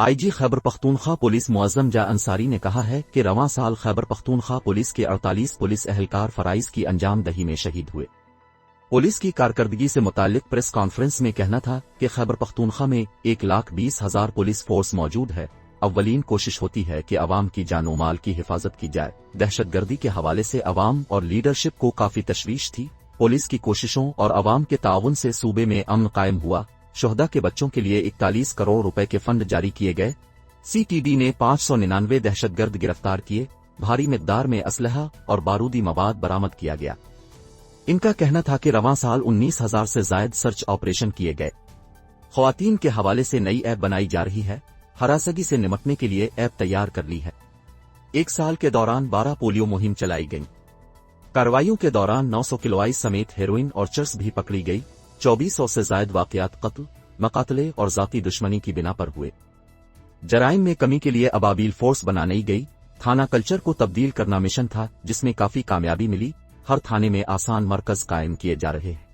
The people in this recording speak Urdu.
IG خیبر پختونخوا پولیس معظم جا انصاری نے کہا ہے کہ رواں سال خیبر پختونخوا پولیس کے 48 پولیس اہلکار فرائض کی انجام دہی میں شہید ہوئے۔ پولیس کی کارکردگی سے متعلق پریس کانفرنس میں کہنا تھا کہ خیبر پختونخوا میں 1,20,000 پولیس فورس موجود ہے۔ اولین کوشش ہوتی ہے کہ عوام کی جان و مال کی حفاظت کی جائے۔ دہشت گردی کے حوالے سے عوام اور لیڈرشپ کو کافی تشویش تھی۔ پولیس کی کوششوں اور عوام کے تعاون سے صوبے میں امن قائم ہوا۔ شہداء کے بچوں کے لیے 41 کروڑ روپے کے فنڈ جاری کیے گئے۔ CTD نے 599 دہشت گرد گرفتار کیے۔ بھاری مقدار میں اسلحہ اور بارودی مواد برآمد کیا گیا۔ ان کا کہنا تھا کہ رواں سال 19,000 سے زائد سرچ آپریشن کیے گئے۔ خواتین کے حوالے سے نئی ایپ بنائی جا رہی ہے۔ ہراسگی سے نمٹنے کے لیے ایپ تیار کر لی ہے۔ ایک سال کے دوران 12 پولیو مہم چلائی گئی۔ کارروائیوں کے دوران 900 کلو سمیت ہیروئن اور چرس بھی پکڑی گئی۔ 2400 سے زائد واقعات قتل، مقاتلے اور ذاتی دشمنی کی بنا پر ہوئے۔ جرائم میں کمی کے لیے ابابیل فورس بنائی گئی۔ تھانہ کلچر کو تبدیل کرنا مشن تھا جس میں کافی کامیابی ملی۔ ہر تھانے میں آسان مرکز قائم کیے جا رہے ہیں۔